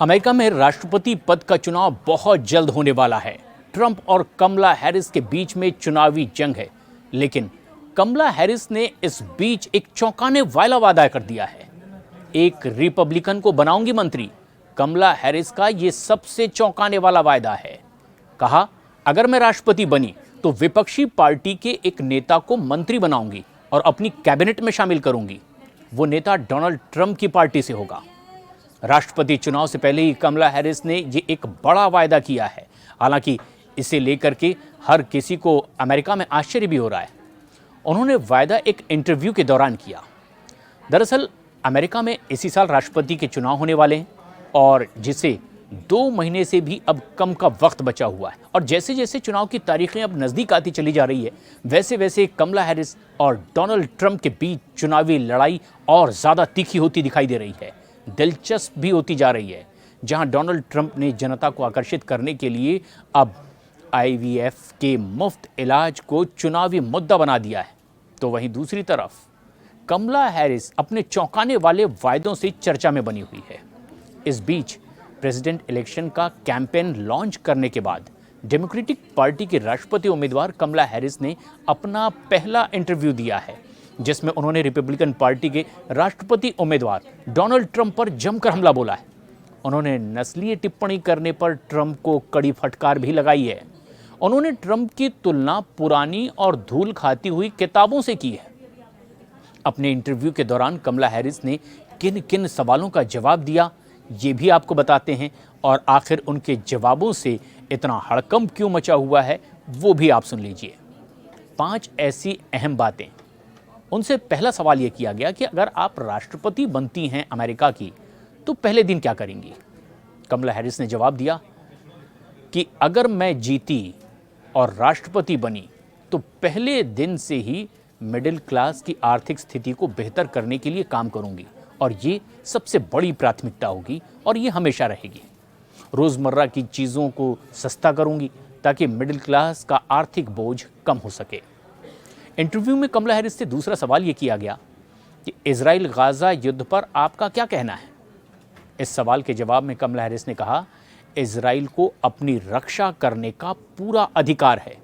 America में राष्ट्रपति पद का चुनाव बहुत जल्द होने वाला है। ट्रंप और कमला हैरिस के बीच में चुनावी जंग है, लेकिन कमला हैरिस ने इस बीच एक चौंकाने वाला वादा कर दिया है। एक रिपब्लिकन को बनाऊंगी मंत्री। कमला हैरिस का यह सबसे चौंकाने वाला वादा है। कहा, अगर मैं राष्ट्रपति बनी तो विपक्षी पार्टी के एक नेता को मंत्री बनाऊंगी और अपनी कैबिनेट में शामिल करूंगी। वो नेता डोनाल्ड ट्रंप की पार्टी से होगा। राष्ट्रपति चुनाव से पहले ही कमला हैरिस ने ये एक बड़ा वायदा किया है। हालांकि इसे लेकर के हर किसी को अमेरिका में आश्चर्य भी हो रहा है। उन्होंने वायदा एक इंटरव्यू के दौरान किया। दरअसल अमेरिका में इसी साल राष्ट्रपति के चुनाव होने वाले हैं और जिसे 2 महीने से भी अब कम का वक्त बचा हुआ है। और जैसे जैसे चुनाव की तारीखें अब नज़दीक आती चली जा रही है, वैसे वैसे कमला हैरिस और डोनाल्ड ट्रंप के बीच चुनावी लड़ाई और ज़्यादा तीखी होती दिखाई दे रही है, दिलचस्प भी होती जा रही है। जहां डोनाल्ड ट्रंप ने जनता को आकर्षित करने के लिए अब IVF के मुफ्त इलाज को चुनावी मुद्दा बना दिया है, तो वहीं दूसरी तरफ कमला हैरिस अपने चौंकाने वाले वायदों से चर्चा में बनी हुई है। इस बीच प्रेसिडेंट इलेक्शन का कैंपेन लॉन्च करने के बाद डेमोक्रेटिक पार्टी के राष्ट्रपति उम्मीदवार कमला हैरिस ने अपना पहला इंटरव्यू दिया है, जिसमें उन्होंने रिपब्लिकन पार्टी के राष्ट्रपति उम्मीदवार डोनाल्ड ट्रंप पर जमकर हमला बोला है। उन्होंने नस्लीय टिप्पणी करने पर ट्रंप को कड़ी फटकार भी लगाई है। उन्होंने ट्रंप की तुलना पुरानी और धूल खाती हुई किताबों से की है। अपने इंटरव्यू के दौरान कमला हैरिस ने किन किन सवालों का जवाब दिया, ये भी आपको बताते हैं, और आखिर उनके जवाबों से इतना हड़कंप क्यों मचा हुआ है वो भी आप सुन लीजिए। 5 ऐसी अहम बातें। उनसे पहला सवाल यह किया गया कि अगर आप राष्ट्रपति बनती हैं अमेरिका की तो पहले दिन क्या करेंगी। कमला हैरिस ने जवाब दिया कि अगर मैं जीती और राष्ट्रपति बनी तो पहले दिन से ही मिडिल क्लास की आर्थिक स्थिति को बेहतर करने के लिए काम करूंगी और ये सबसे बड़ी प्राथमिकता होगी और ये हमेशा रहेगी। रोज़मर्रा की चीज़ों को सस्ता करूंगी ताकि मिडिल क्लास का आर्थिक बोझ कम हो सके। इंटरव्यू में कमला हैरिस से दूसरा सवाल ये किया गया कि इजराइल गाज़ा युद्ध पर आपका क्या कहना है। इस सवाल के जवाब में कमला हैरिस ने कहा, इजराइल को अपनी रक्षा करने का पूरा अधिकार है।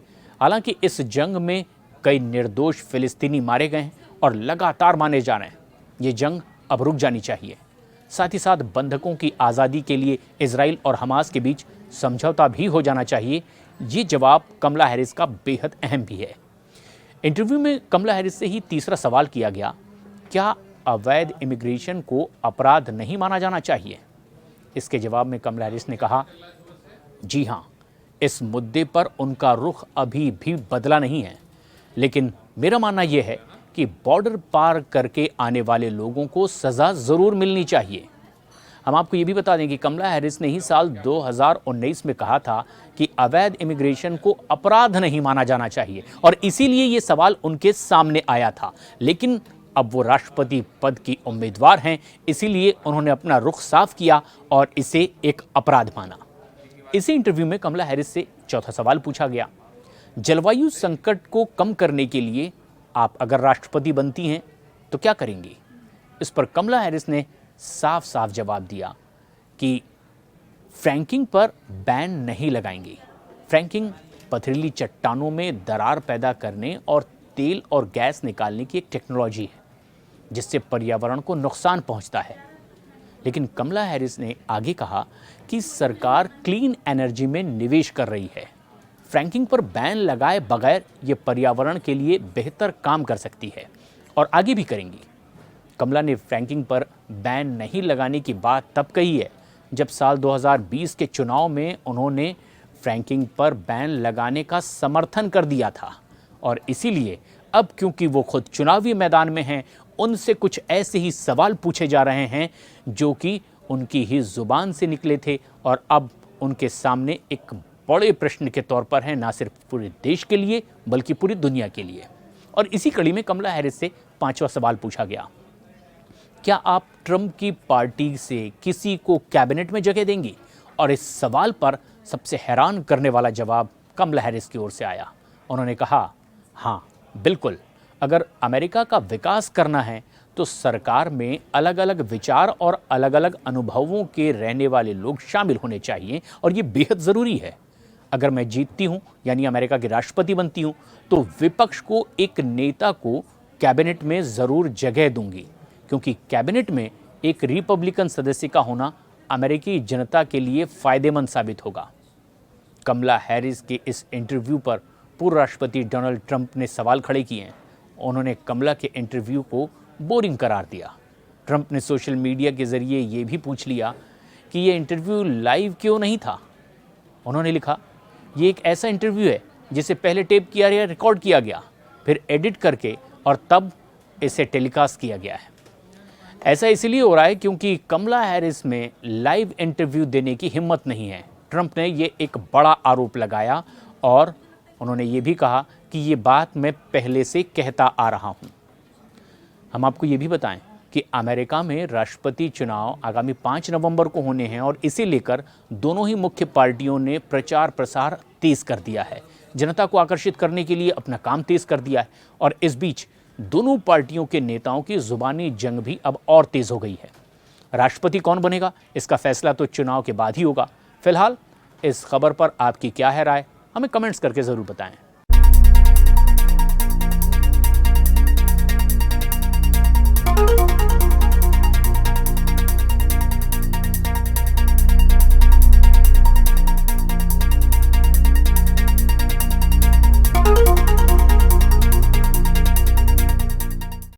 हालांकि इस जंग में कई निर्दोष फिलिस्तीनी मारे गए हैं और लगातार मारे जा रहे हैं। ये जंग अब रुक जानी चाहिए। साथ ही साथ बंधकों की आज़ादी के लिए इजराइल और हमास के बीच समझौता भी हो जाना चाहिए। ये जवाब कमला हैरिस का बेहद अहम भी है। इंटरव्यू में कमला हैरिस से ही तीसरा सवाल किया गया, क्या अवैध इमिग्रेशन को अपराध नहीं माना जाना चाहिए। इसके जवाब में कमला हैरिस ने कहा, जी हाँ, इस मुद्दे पर उनका रुख अभी भी बदला नहीं है, लेकिन मेरा मानना यह है कि बॉर्डर पार करके आने वाले लोगों को सज़ा ज़रूर मिलनी चाहिए। हम आपको ये भी बता दें कि कमला हैरिस ने ही साल 2019 में कहा था कि अवैध इमिग्रेशन को अपराध नहीं माना जाना चाहिए और इसीलिए ये सवाल उनके सामने आया था। लेकिन अब वो राष्ट्रपति पद की उम्मीदवार हैं, इसीलिए उन्होंने अपना रुख साफ किया और इसे एक अपराध माना। इसी इंटरव्यू में कमला हैरिस से चौथा सवाल पूछा गया, जलवायु संकट को कम करने के लिए आप अगर राष्ट्रपति बनती हैं तो क्या करेंगी। इस पर कमला हैरिस ने साफ साफ जवाब दिया कि फ्रैंकिंग पर बैन नहीं लगाएंगी। फ्रैंकिंग पथरीली चट्टानों में दरार पैदा करने और तेल और गैस निकालने की एक टेक्नोलॉजी है जिससे पर्यावरण को नुकसान पहुंचता है। लेकिन कमला हैरिस ने आगे कहा कि सरकार क्लीन एनर्जी में निवेश कर रही है। फ्रैंकिंग पर बैन लगाए बगैर ये पर्यावरण के लिए बेहतर काम कर सकती है और आगे भी करेंगी। कमला ने फ्रैंकिंग पर बैन नहीं लगाने की बात तब कही है जब साल 2020 के चुनाव में उन्होंने फ्रैंकिंग पर बैन लगाने का समर्थन कर दिया था और इसीलिए अब क्योंकि वो खुद चुनावी मैदान में हैं, उनसे कुछ ऐसे ही सवाल पूछे जा रहे हैं जो कि उनकी ही जुबान से निकले थे और अब उनके सामने एक बड़े प्रश्न के तौर पर है, ना सिर्फ पूरे देश के लिए बल्कि पूरी दुनिया के लिए। और इसी कड़ी में कमला हैरिस से 5वां सवाल पूछा गया, क्या आप ट्रंप की पार्टी से किसी को कैबिनेट में जगह देंगी। और इस सवाल पर सबसे हैरान करने वाला जवाब कमला हैरिस की ओर से आया। उन्होंने कहा, हाँ बिल्कुल, अगर अमेरिका का विकास करना है तो सरकार में अलग अलग विचार और अलग अलग अनुभवों के रहने वाले लोग शामिल होने चाहिए और ये बेहद ज़रूरी है। अगर मैं जीतती हूं यानी अमेरिका की राष्ट्रपति बनती हूं तो विपक्ष को एक नेता को कैबिनेट में ज़रूर जगह दूंगी, क्योंकि कैबिनेट में एक रिपब्लिकन सदस्य का होना अमेरिकी जनता के लिए फ़ायदेमंद साबित होगा। कमला हैरिस के इस इंटरव्यू पर पूर्व राष्ट्रपति डोनाल्ड ट्रंप ने सवाल खड़े किए हैं। उन्होंने कमला के इंटरव्यू को बोरिंग करार दिया। ट्रंप ने सोशल मीडिया के जरिए ये भी पूछ लिया कि ये इंटरव्यू लाइव क्यों नहीं था। उन्होंने लिखा, ये एक ऐसा इंटरव्यू है जिसे पहले टेप किया या रिकॉर्ड किया गया, फिर एडिट करके और तब इसे टेलीकास्ट किया गया है। ऐसा इसलिए हो रहा है क्योंकि कमला हैरिस में लाइव इंटरव्यू देने की हिम्मत नहीं है। ट्रंप ने ये एक बड़ा आरोप लगाया और उन्होंने ये भी कहा कि ये बात मैं पहले से कहता आ रहा हूँ। हम आपको ये भी बताएं कि अमेरिका में राष्ट्रपति चुनाव आगामी 5 नवंबर को होने हैं और इसे लेकर दोनों ही मुख्य पार्टियों ने प्रचार प्रसार तेज कर दिया है। जनता को आकर्षित करने के लिए अपना काम तेज कर दिया है और इस बीच दोनों पार्टियों के नेताओं की जुबानी जंग भी अब और तेज हो गई है। राष्ट्रपति कौन बनेगा इसका फैसला तो चुनाव के बाद ही होगा। फिलहाल इस खबर पर आपकी क्या है राय, हमें कमेंट्स करके ज़रूर बताएं।